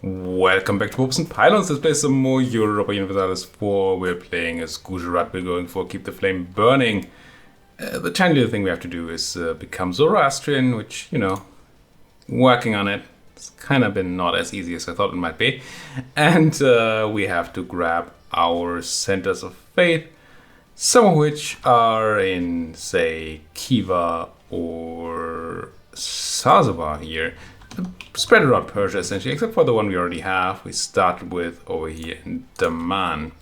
Welcome back to Hopes and Pylons. Let's play some more Europa Universalis IV. We're playing as Gujarat. We're going for Keep the Flame Burning. The tiny little thing we have to do is become Zoroastrian, which, working on it. It's kind of been not as easy as I thought it might be. And we have to grab our centers of faith, some of which are in, say, Khiva or Sazawa here. Spread around Persia, essentially, except for the one we already have. We started with over here in Daman.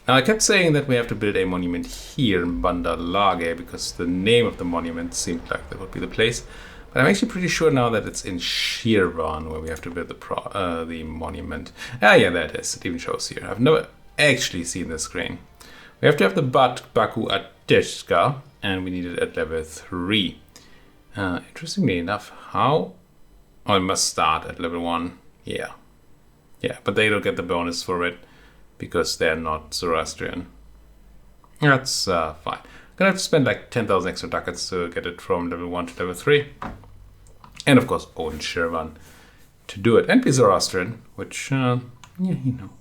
Now, I kept saying that we have to build a monument here in Bandar Lage because the name of the monument seemed like that would be the place. But I'm actually pretty sure now that it's in Shirvan where we have to build the monument. Yeah, there it is. It even shows here. I've never actually seen the screen. We have to have the Baku Ateshka, and we need it at level 3. Interestingly enough, how... Oh, it must start at level 1. Yeah, but they don't get the bonus for it because they're not Zoroastrian. That's fine. Gonna have to spend like 10,000 extra ducats to get it from level 1 to level 3. And of course, own Shirvan to do it. And be Zoroastrian, which,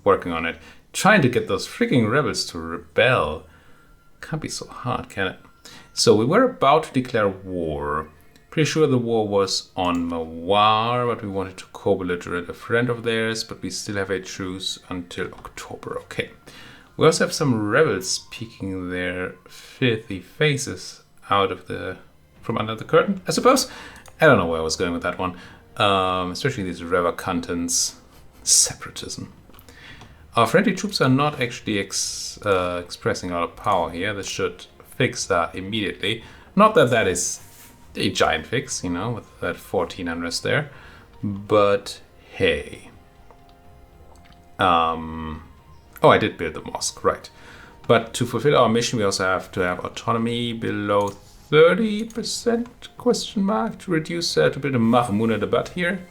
working on it. Trying to get those freaking rebels to rebel. Can't be so hard, can it? So we were about to declare war. Pretty sure the war was on Mawar, but we wanted to co-belligerate a friend of theirs, but we still have a truce until October. Okay. We also have some rebels peeking their filthy faces out of from under the curtain, I suppose. I don't know where I was going with that one. Especially these Revacantans. Separatism. Our friendly troops are not actually expressing a lot of power here. This should fix that immediately. Not that that is a giant fix, with that 14 unrest there. But hey. Oh, I did build the mosque, right. But to fulfill our mission, we also have to have autonomy below 30%, question mark, to reduce, to build a Mahmuna Debat here.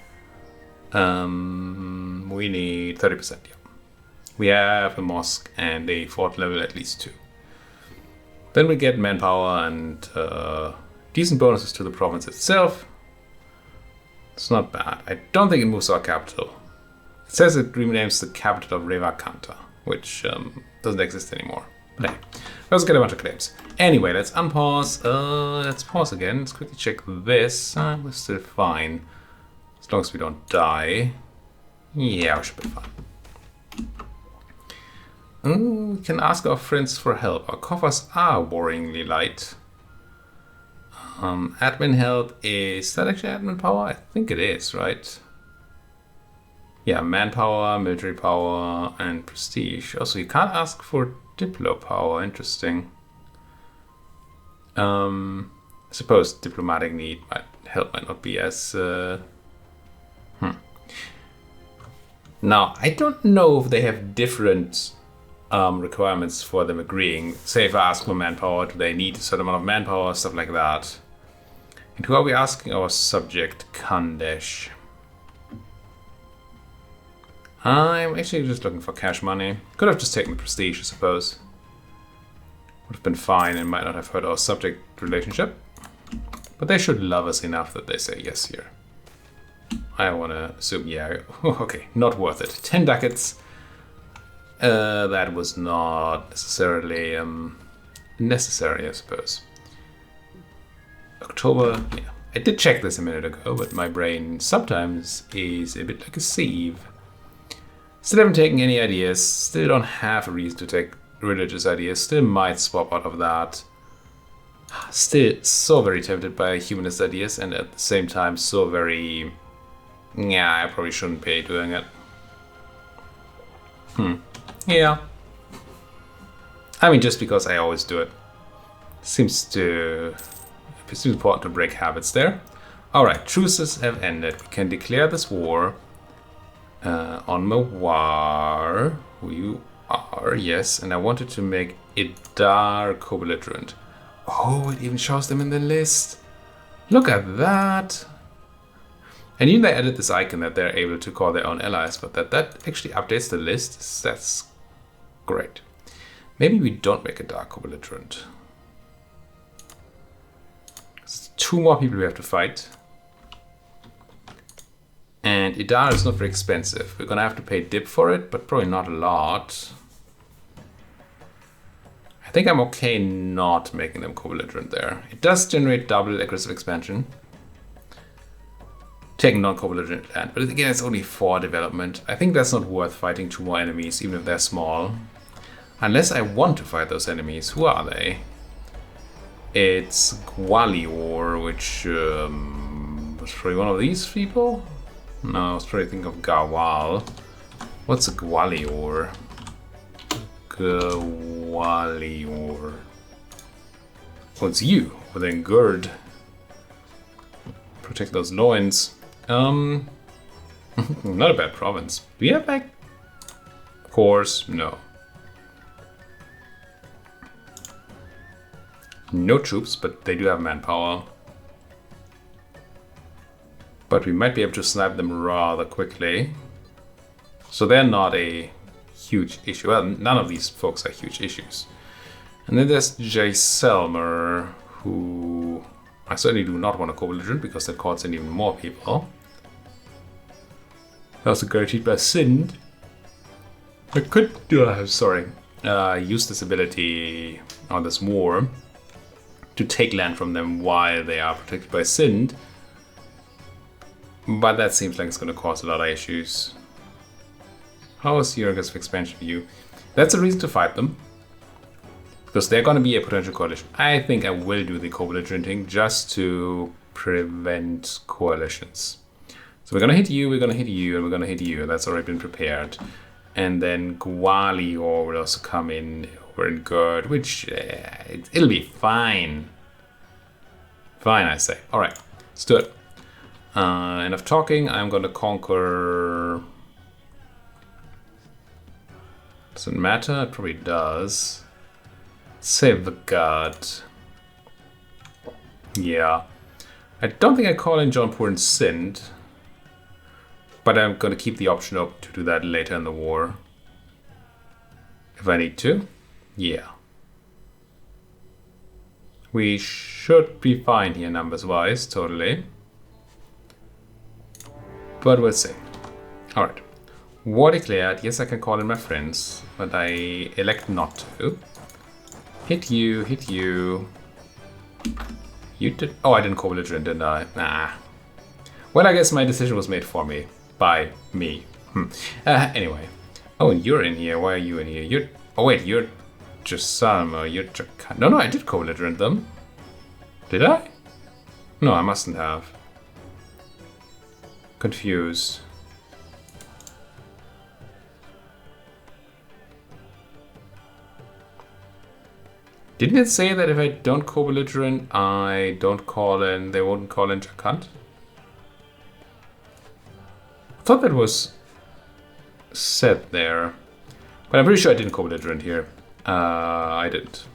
We need 30%, yeah. We have a mosque and a fort level at least 2. Then we get manpower and decent bonuses to the province itself. It's not bad. I don't think it moves our capital. It says it renames the capital of Revakanta, which doesn't exist anymore. But hey, let's get a bunch of claims. Anyway, let's unpause. Let's pause again. Let's quickly check this. We're still fine. As long as we don't die. Yeah, we should be fine. We can ask our friends for help. Our coffers are worryingly light. Admin help, is that actually admin power? I think it is, right? Yeah, manpower, military power, and prestige. Also, you can't ask for diplo power. Interesting. I suppose diplomatic need might not be as... Now, I don't know if they have different requirements for them agreeing. Say if I ask for manpower, do they need a certain amount of manpower, stuff like that. And who are we asking? Our subject, Kandesh. I'm actually just looking for cash money. Could have just taken the prestige, I suppose. Would have been fine and might not have hurt our subject relationship. But they should love us enough that they say yes here. I want to assume, yeah. Okay, not worth it. 10 ducats. That was not necessarily necessary, I suppose. October, yeah. I did check this a minute ago, but my brain sometimes is a bit like a sieve. Still haven't taken any ideas. Still don't have a reason to take religious ideas. Still might swap out of that. Still so very tempted by humanist ideas, and at the same time so very... Yeah, I probably shouldn't be doing it. Yeah. I mean, just because I always do it. Seems important to break habits there. Alright, truces have ended. We can declare this war on Mawar, who you are, yes. And I wanted to make Idar co-belligerent. Oh, it even shows them in the list. Look at that. And even they added this icon that they're able to call their own allies, but that actually updates the list. That's great. Maybe we don't make a dark co-belligerent. 2 more people we have to fight. And Idar is not very expensive. We're gonna have to pay dip for it, but probably not a lot. I think I'm okay not making them co-belligerent there. It does generate double aggressive expansion. Taking non-co-belligerent land, but again, it's only 4 development. I think that's not worth fighting 2 more enemies, even if they're small. Unless I want to fight those enemies. Who are they? It's Gwalior, which was probably one of these people? No, I was trying to think of Gawal. What's a Gwalior? Gwalior. Oh, it's you. Well then, Gerd. Protect those loins. Not a bad province. Do we have like cores? No. No troops, but they do have manpower. But we might be able to snipe them rather quickly. So they're not a huge issue. Well, none of these folks are huge issues. And then there's Jaisalmer, who I certainly do not want to co-belligerent because that calls in even more people. Also guaranteed by Sind. I could use this ability on this war to take land from them while they are protected by Sind. But that seems like it's going to cause a lot of issues. How is your aggressive expansion for you? That's a reason to fight them. Because they're going to be a potential coalition. I think I will do the co-belligerenting just to prevent coalitions. So we're going to hit you, we're going to hit you, and we're going to hit you. That's already been prepared. And then Gwalior will also come in over in Gerd, which it'll be fine. Fine, I say. All right, let's do it. Enough talking. I'm going to conquer. Does it matter? It probably does. Save the god. Yeah. I don't think I call in Jaunpur and Sind. But I'm going to keep the option up to do that later in the war. If I need to. Yeah. We should be fine here numbers-wise, totally. But we'll see. Alright. War declared. Yes, I can call in my friends. But I elect not to. Hit you, hit you. You did... Oh, I didn't co-belligerent, didn't I? Nah. Well, I guess my decision was made for me. By me. Anyway. Oh, and you're in here. Why are you in here? You're... Oh, wait, you're... Jasalma. You're... No, I did co-belligerent them. Did I? No, I mustn't have. Confused. Didn't it say that if I don't co-belligerent, I don't call in... They won't call in Jakant? I thought that was said there, but I'm pretty sure I didn't co-belligerent here. I didn't.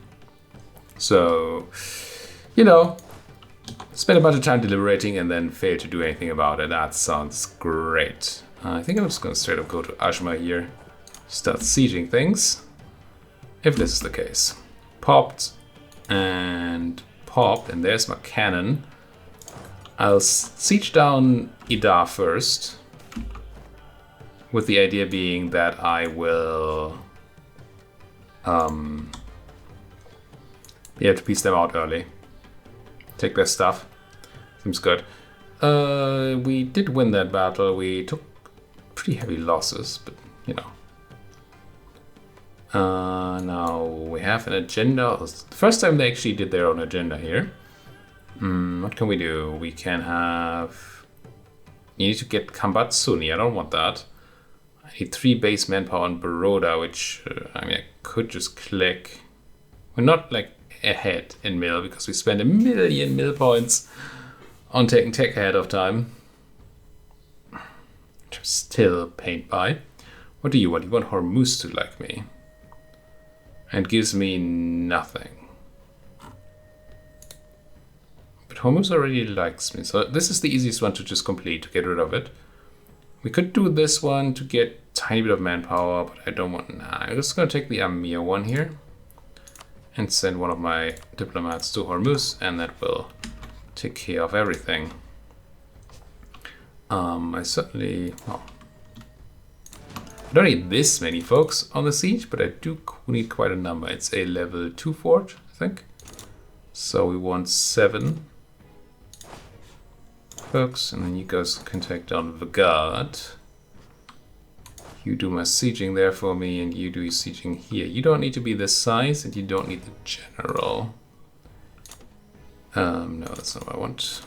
So, you know, spend a bunch of time deliberating and then fail to do anything about it. That sounds great. I think I'm just going to straight up go to Ajma here, start sieging things, if this is the case. Popped, and there's my cannon. I'll siege down Idar first. With the idea being that I will be able to piece them out early. Take their stuff. Seems good. We did win that battle. We took pretty heavy losses, but you know. Now we have an agenda. The first time they actually did their own agenda here. What can we do? We can have... You need to get Kambatsuni. I don't want that. I need 3 base manpower on Baroda, which, I mean, I could just click. We're not, like, ahead in mill, because we spent 1 million mill points on taking tech ahead of time. Which I'm still pained by. What do you want? You want Hormuz to like me. And gives me nothing. But Hormuz already likes me, so this is the easiest one to just complete, to get rid of it. We could do this one to get a tiny bit of manpower, but I don't want... Nah, I'm just going to take the Amir one here. And send one of my diplomats to Hormuz, and that will take care of everything. I certainly... Well, I don't need this many folks on the siege, but I do need quite a number. It's a level 2 fort, I think. So we want 7 folks, and then you guys can take down the guard. You do my sieging there for me, and you do your sieging here. You don't need to be this size, and you don't need the general. No, that's not what I want.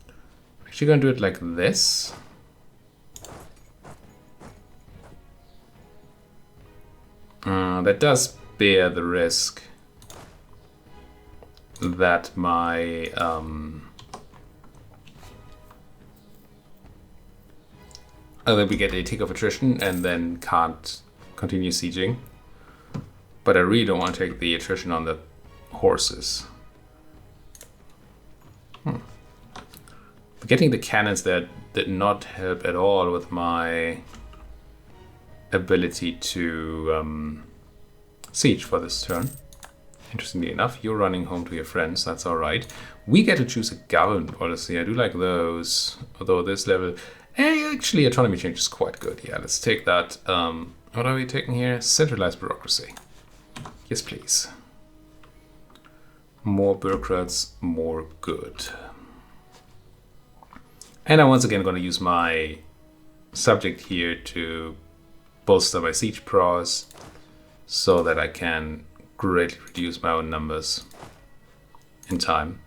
I'm actually gonna do it like this. That does bear the risk that my that we get a tick of attrition and then can't continue sieging. But I really don't want to take the attrition on the horses. Getting the cannons there did not help at all with my ability to siege for this turn. Interestingly enough, you're running home to your friends, that's alright. We get to choose a government policy, I do like those, although this level... actually, autonomy change is quite good. Yeah, let's take that. What are we taking here? Centralized bureaucracy. Yes, please. More bureaucrats, more good. And I'm once again going to use my subject here to bolster my siege pros so that I can greatly reduce my own numbers in time.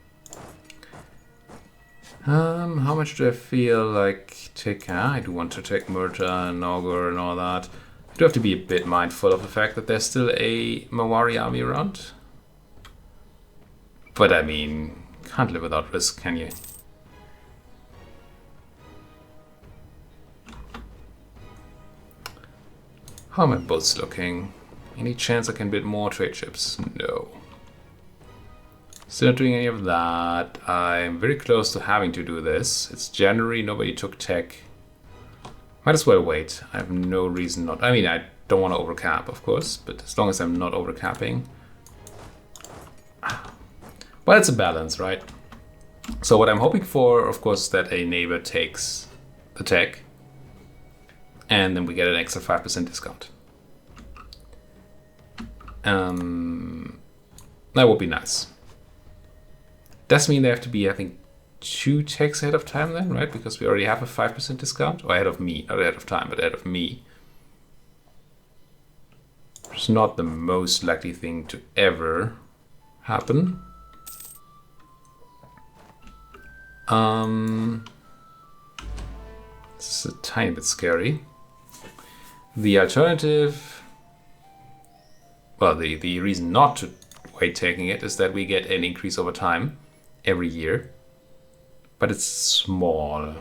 How much do I feel like taking? I do want to take Murta and Nogur and all that. I do have to be a bit mindful of the fact that there's still a Mawari army around. But I mean, can't live without risk, can you? How are my boats looking? Any chance I can build more trade ships? No. Still not doing any of that. I'm very close to having to do this. It's January, nobody took tech. Might as well wait. I have no reason not. I mean, I don't want to overcap, of course, but as long as I'm not overcapping. Well, it's a balance, right? So what I'm hoping for, of course, is that a neighbor takes the tech, and then we get an extra 5% discount. That would be nice. Does mean they have to be, I think, 2 techs ahead of time then, right? Because we already have a 5% discount. Or ahead of me, not ahead of time, but ahead of me. It's not the most likely thing to ever happen. This is a tiny bit scary. The alternative, well, the reason not to wait taking it is that we get an increase over time every year, but it's small.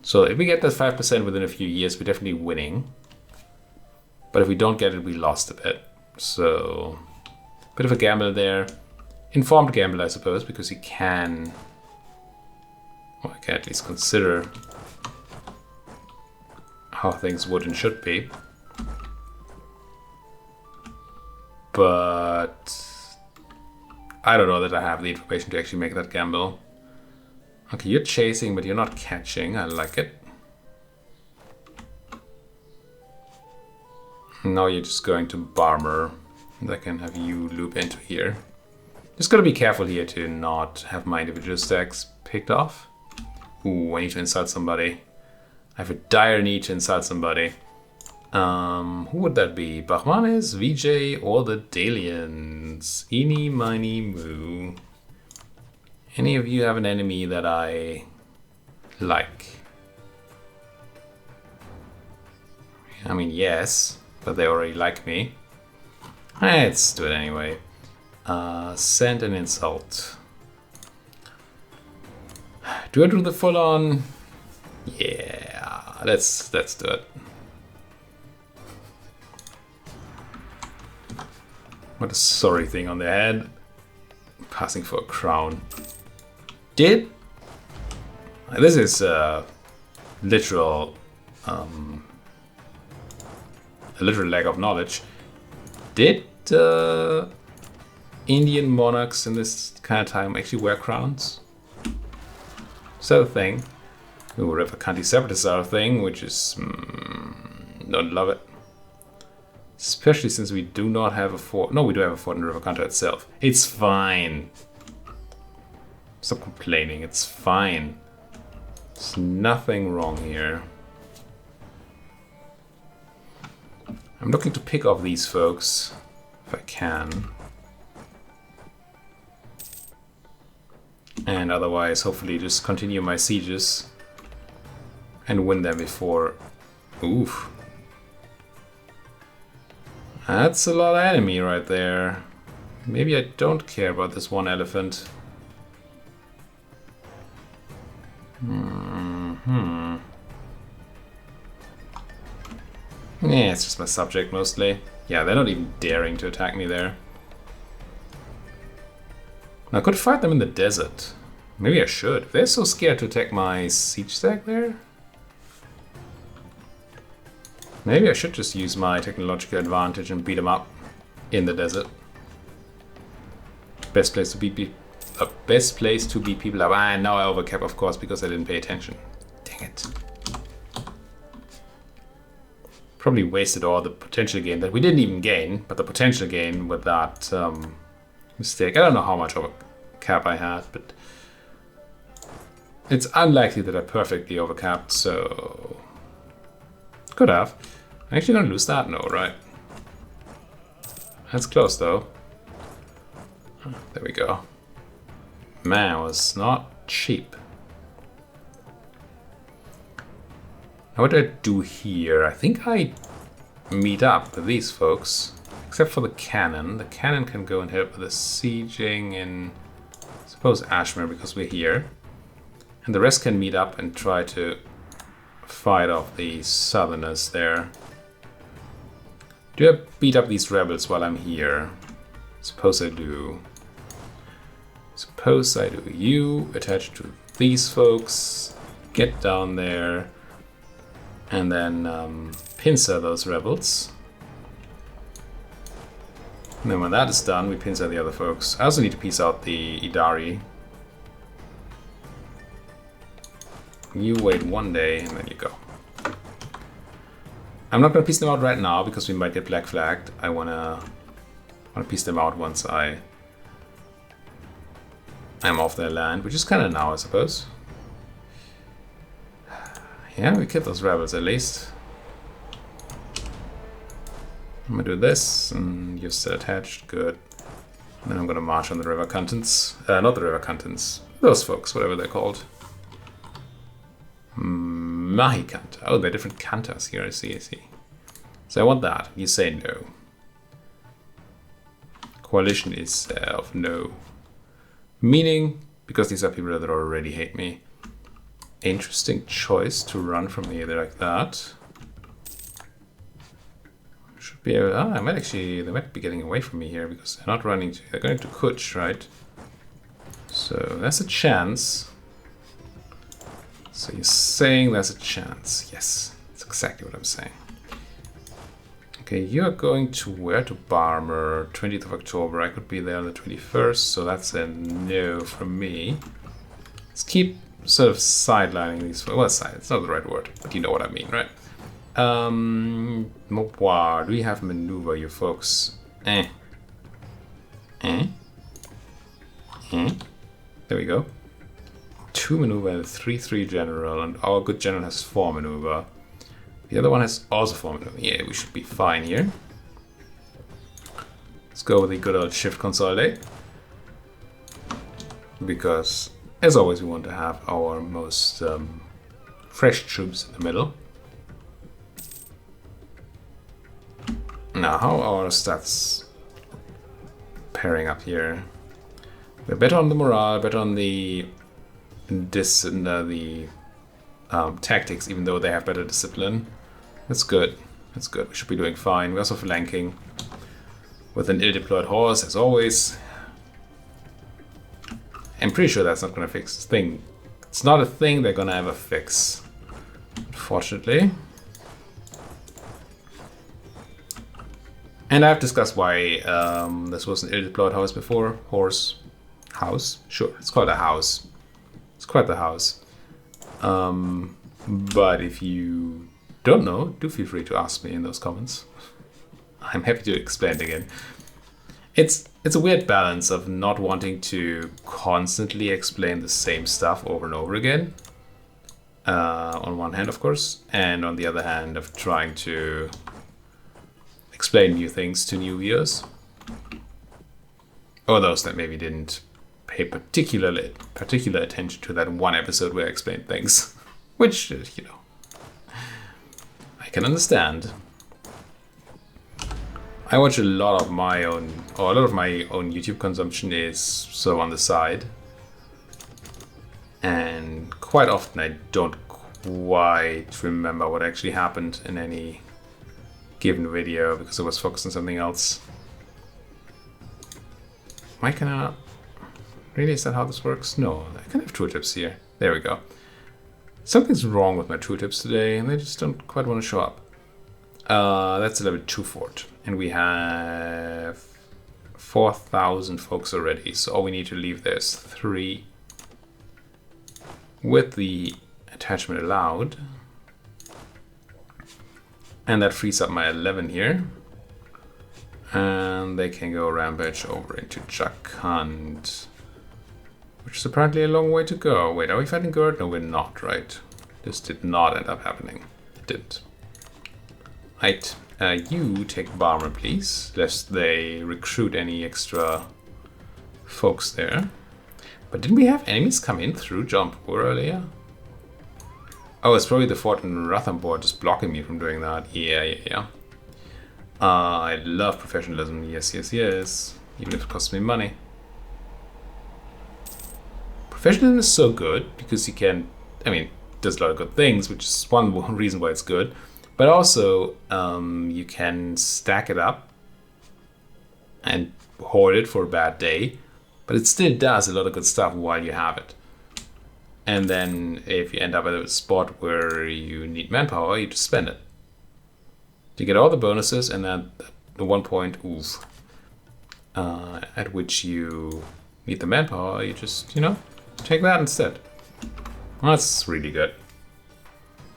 So if we get that 5% within a few years, we're definitely winning. But if we don't get it, we lost a bit. So, bit of a gamble there. Informed gamble, I suppose, because you can, well, I can at least consider how things would and should be. But I don't know that I have the information to actually make that gamble. Okay, you're chasing, but you're not catching. I like it. Now you're just going to Barmer, and I can have you loop into here. Just gotta be careful here to not have my individual stacks picked off. Ooh, I need to insult somebody. I have a dire need to insult somebody. Who would that be? Bahmanes, VJ, or the Dalians? Eeny, miny, moo. Any of you have an enemy that I like? I mean, yes, but they already like me. Let's do it anyway. Send an insult. Do I do the full on? Yeah, let's do it. What a sorry thing on their head. Passing for a crown. This is a literal lack of knowledge. Did Indian monarchs in this kind of time actually wear crowns? South thing. Ooh, River County Separatists are a thing, which is... don't love it. Especially since we do not have a fort. No, we do have a fort in River County itself. It's fine. Stop complaining, it's fine. There's nothing wrong here. I'm looking to pick off these folks, if I can. And otherwise, hopefully just continue my sieges and win them before... Oof. That's a lot of enemy right there. Maybe I don't care about this one elephant. Yeah, it's just my subject mostly. Yeah, they're not even daring to attack me there. I could fight them in the desert. Maybe I should. If they're so scared to attack my siege stack there. Maybe I should just use my technological advantage and beat them up in the desert. Best place to beat people up. Ah, now I overcap, of course, because I didn't pay attention. Dang it. Probably wasted all the potential gain that we didn't even gain, but the potential gain with that mistake. I don't know how much overcap I had, but it's unlikely that I perfectly overcapped, so could have. I'm actually gonna lose that? No, right? That's close though. There we go. Man, it was not cheap. Now what do I do here? I think I meet up with these folks. Except for the cannon. The cannon can go and help with the sieging in, I suppose, Ashmere, because we're here. And the rest can meet up and try to fight off the southerners there. Do I beat up these rebels while I'm here? Suppose I do. Suppose I do. You attach to these folks, get down there, and then pincer those rebels. And then when that is done, we pincer the other folks. I also need to piece out the Idari. You wait one day, and then you go. I'm not going to piece them out right now, because we might get black flagged. I want to piece them out once I'm off their land, which is kind of now, I suppose. Yeah, we killed those rebels at least. I'm gonna do this, and you're still attached, good. And then I'm gonna march on the river contents. Not the river contents, those folks, whatever they're called. Mahikanta. Oh, they're different kantas here, I see. So I want that. You say no. Coalition is of no meaning, because these are people that already hate me. Interesting choice to run from here like that. Should be able, they might be getting away from me here, because they're not running to, they're going to Kuch, right? So there's a chance. So you're saying there's a chance. Yes, that's exactly what I'm saying. Okay, you're going to where? To Barmer, 20th of October. I could be there on the 21st, so that's a no from me. Let's keep sort of sidelining these. Well, side, it's not the right word, but you know what I mean, right? Moboir, do we have maneuver, you folks? There we go. 2 maneuver and a 3-3 general, and our good general has 4 maneuver. The other one has also 4 maneuver. Yeah, we should be fine here. Let's go with the good old shift consolidate. Because, as always, we want to have our most fresh troops in the middle. Now, how are our stats pairing up here? We're better on the morale, better on the tactics, even though they have better discipline. That's good. That's good. We should be doing fine. We're also flanking with an ill-deployed horse, as always. I'm pretty sure that's not going to fix this thing. It's not a thing they're going to ever fix, unfortunately. And I've discussed why this was an ill-deployed house before. House? Sure, it's called a house. It's quite the house. But if you don't know, do feel free to ask me in those comments. I'm happy to explain it again. It's a weird balance of not wanting to constantly explain the same stuff over and over again. On one hand, of course, and on the other hand, of trying to explain new things to new viewers. Or those that maybe didn't pay particular attention to that one episode where I explained things. Which, you know, I can understand. I watch a lot of my own YouTube consumption is so on the side. And quite often I don't quite remember what actually happened in any given video because I was focused on something else. Why can I not? Really, is that how this works? No, I can have tooltips here. There we go. Something's wrong with my tooltips today and they just don't quite want to show up. That's a level 2 fort. And we have 4,000 folks already. So all we need to leave there is 3 with the attachment allowed. And that frees up my 11 here. And they can go rampage over into Jharkhand. Which is apparently a long way to go. Wait, are we fighting Gujarat? No, we're not, right? This did not end up happening. It didn't. Right, you take Barmer, please, lest they recruit any extra folks there. But didn't we have enemies come in through Jampur earlier? Oh, it's probably the fort in Ranthambore just blocking me from doing that. Yeah. I love professionalism. Yes. Even if it costs me money. Professionalism is so good because you can, does a lot of good things, which is one reason why it's good. But also, you can stack it up and hoard it for a bad day, but it still does a lot of good stuff while you have it. And then if you end up at a spot where you need manpower, you just spend it. You get all the bonuses, and at the one point, at which you need the manpower, you just, take that instead. Well, that's really good.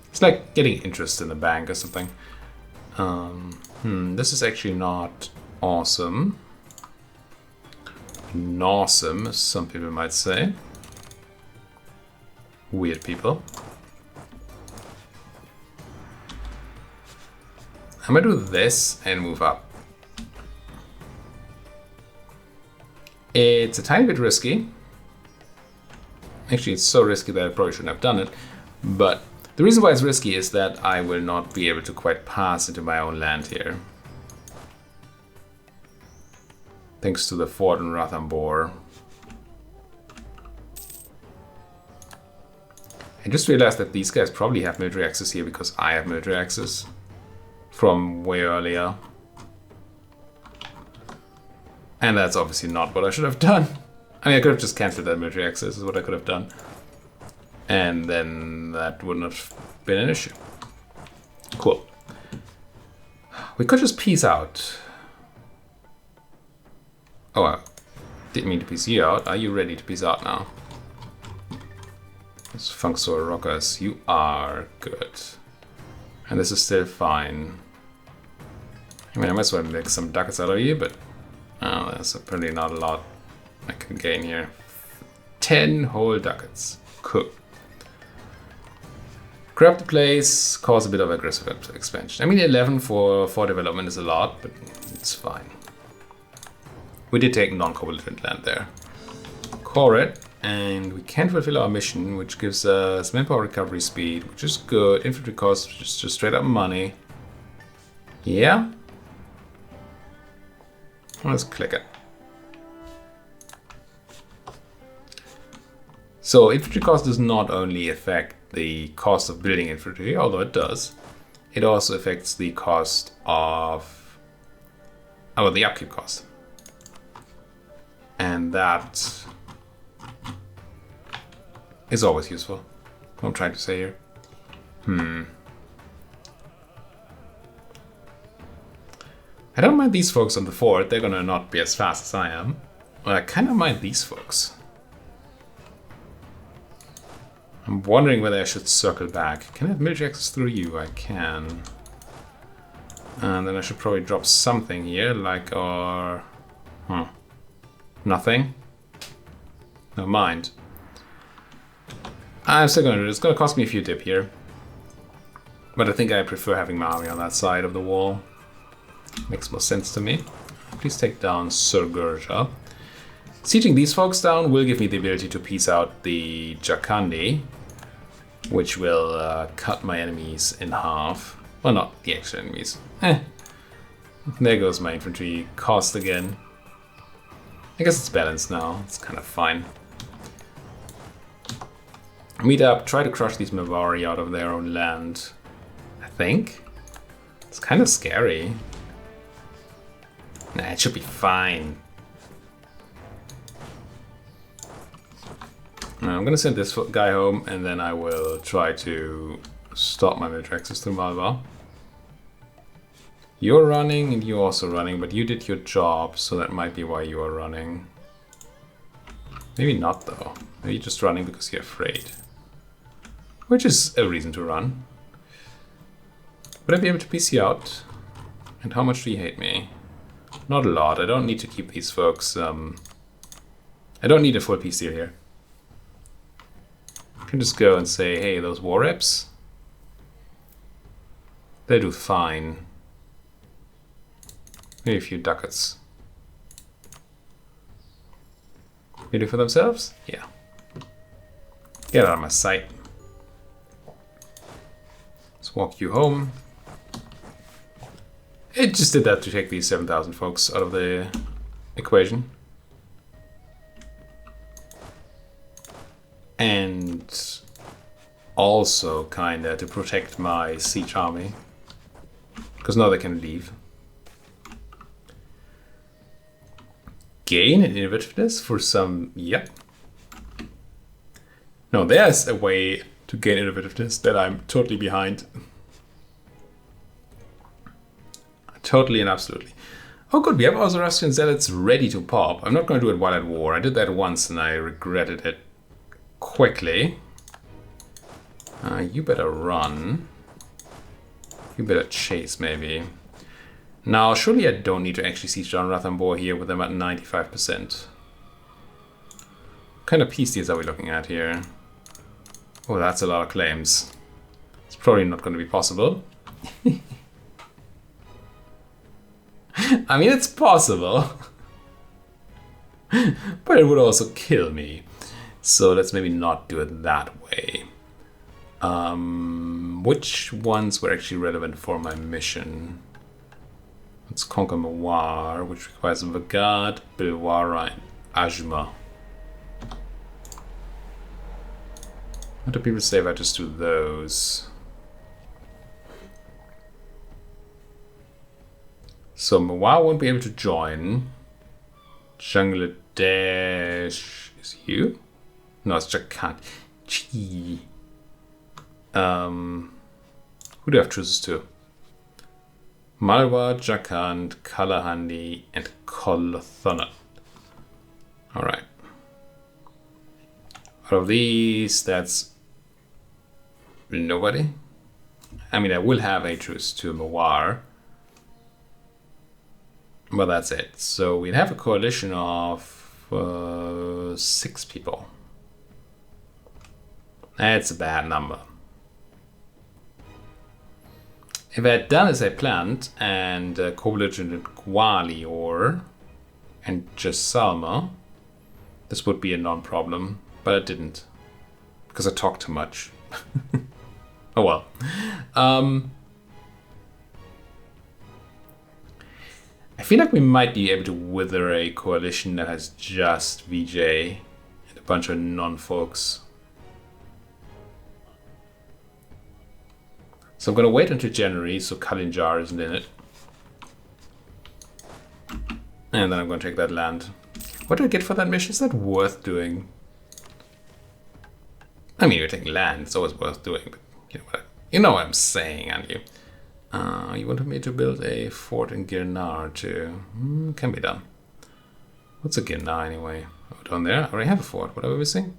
It's like getting interest in the bank or something. This is actually not awesome. Awesome, as some people might say. Weird people. I'm gonna do this and move up. It's a tiny bit risky. Actually, it's so risky that I probably shouldn't have done it. But the reason why it's risky is that I will not be able to quite pass into my own land here. Thanks to the fort in Ranthambore. I just realized that these guys probably have military access here because I have military access from way earlier. And that's obviously not what I should have done. I could have just cancelled that military access is what I could have done. And then that wouldn't have been an issue. Cool. We could just peace out. Oh, I didn't mean to peace you out. Are you ready to peace out now? Those Funksor Rockers, you are good. And this is still fine. I might as well make some ducats out of you, but there's apparently not a lot I can gain here. 10 whole ducats. Cool. Grab the place, cause a bit of aggressive expansion. 11 for development is a lot, but it's fine. We did take non-belligerent land there. Core it, and we can fulfill our mission, which gives us manpower recovery speed, which is good. Infantry cost, which is just straight up money. Yeah. Let's click it. So infantry cost does not only affect the cost of building infantry, although it does. It also affects the cost of the upkeep cost. And that is always useful. What I'm trying to say here. I don't mind these folks on the fort. They're gonna not be as fast as I am. But I kind of mind these folks. I'm wondering whether I should circle back. Can I have military access through you? I can. And then I should probably drop something here, like our... Nothing? Never mind. I'm still gonna do it. It's gonna cost me a few dip here. But I think I prefer having my army on that side of the wall. Makes more sense to me. Please take down Sir Gurja. Sieging these folks down will give me the ability to piece out the Jakandi, which will cut my enemies in half. Well, not the actual enemies. There goes my infantry cost again. I guess it's balanced now. It's kind of fine. Meet up, try to crush these Mavari out of their own land. I think. It's kind of scary. Nah, it should be fine. Now, I'm gonna send this guy home, and then I will try to stop my military access to Malva. You're running, and you're also running, but you did your job, so that might be why you are running. Maybe not, though. Maybe you're just running because you're afraid. Which is a reason to run. Would I be able to piece you out? And how much do you hate me? Not a lot. I don't need to keep these folks. I don't need a full peace deal here. I can just go and say, hey, those war reps, they do fine. Maybe a few ducats. Ready for themselves? Yeah. Get out of my sight. Let's walk you home. It just did that to take these 7,000 folks out of the equation. And also kinda to protect my siege army. Because now they can leave. Gain in innovativeness for some... Yep. No, there's a way to gain innovativeness that I'm totally behind. Totally and absolutely. Oh good, we have our Zoroastrian Zealots ready to pop. I'm not going to do it while at war. I did that once and I regretted it quickly. You better run. You better chase, maybe. Now, surely I don't need to actually siege down Ranthambore here with them at 95%. What kind of peace deals are we looking at here? Oh, that's a lot of claims. It's probably not going to be possible. I mean, it's possible. But it would also kill me. So let's maybe not do it that way. Which ones were actually relevant for my mission? Let's conquer Mawar, which requires Vagad, Bilwara, and Ajma. What do people say if I just do those? So Mawar won't be able to join. Bangladesh is you? No, it's Jakarta. Gee. Who do I have truces to? Malwa, Jharkhand, Kalahandi, and Kolathana. Alright. Out of these, that's nobody. I mean, I will have a truce to Mawar. But that's it. So we'd have a coalition of 6 people. That's a bad number. If I had done as I planned and co-belligerent Gwalior and Jessalma, this would be a non-problem, but I didn't because I talked too much. Oh well. I feel like we might be able to wither a coalition that has just VJ and a bunch of non-folks. So I'm going to wait until January so Kalinjar isn't in it. And then I'm going to take that land. What do I get for that mission? Is that worth doing? I mean, you're taking land, it's always worth doing, but you know what I'm saying, aren't you? You wanted me to build a fort in Girnar too. Can be done. What's a Girnar anyway? Oh, down there? I already have a fort. What are we missing?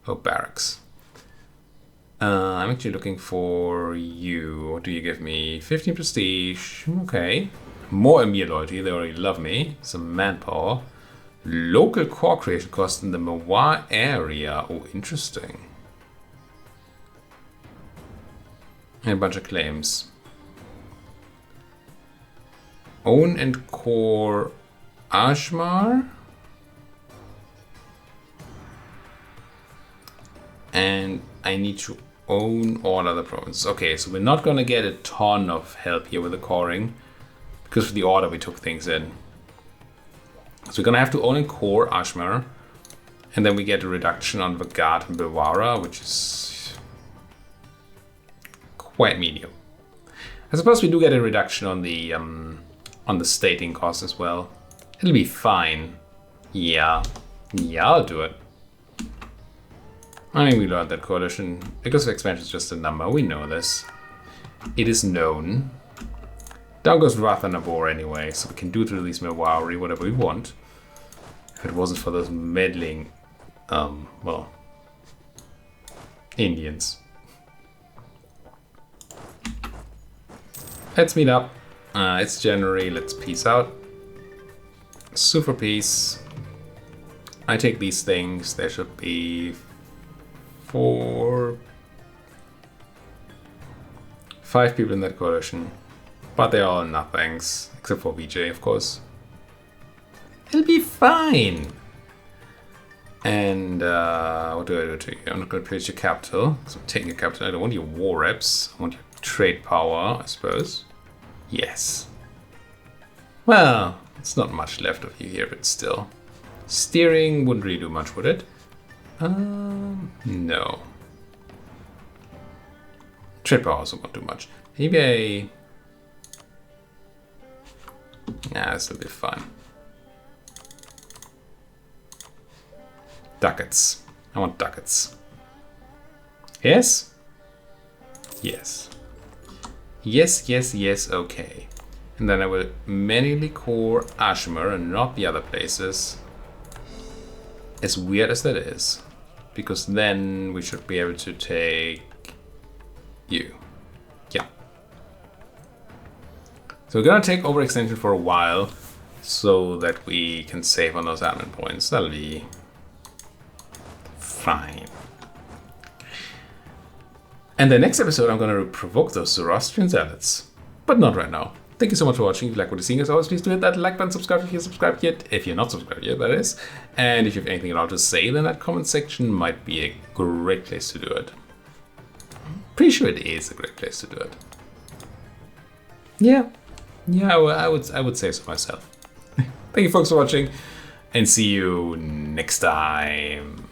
Oh, barracks. I'm actually looking for you. What do you give me? 15 prestige. Okay. More Emir loyalty. They already love me. Some manpower. Local core creation cost in the Mawar area. Oh, interesting. And a bunch of claims. Own and core Ajmar. And I need to own all other provinces. Okay, so we're not going to get a ton of help here with the coring because of the order we took things in. So we're going to have to own and core Ajmer. And then we get a reduction on Vagat and Bewara, which is quite medium. I suppose we do get a reduction on the stating cost as well. It'll be fine. Yeah, I'll do it. I think we learned that coalition, because of expansion is just a number, we know this. It is known. Down goes Wrath and Nabor anyway, so we can do to release Mewari whatever we want. If it wasn't for those meddling, well, Indians. Let's meet up. It's January, let's peace out. Super peace. I take these things, there should be 5 people in that coalition, but they're all nothings, except for VJ, of course. It'll be fine. And what do I do to you? I'm not going to place your capital, because I'm taking your capital. I don't want your war reps. I want your trade power, I suppose. Yes. Well, it's not much left of you here, but still. Steering wouldn't really do much, would it? No. Trade power also won't do much. Maybe this will be fun. Ducats. I want ducats. Yes? Yes. Yes, okay. And then I will manually core Ashmer and not the other places. As weird as that is. Because then we should be able to take you. Yeah. So we're gonna take overextension for a while so that we can save on those admin points. That'll be fine. And the next episode I'm gonna provoke those Zoroastrian zealots. But not right now. Thank you so much for watching. If you like what you're seeing, as always, please do hit that like button, subscribe if you're subscribed yet. If you're not subscribed yet, that is. And if you have anything at all to say, then that comment section might be a great place to do it. Pretty sure it is a great place to do it. Yeah, I would say so myself. Thank you folks for watching, and see you next time.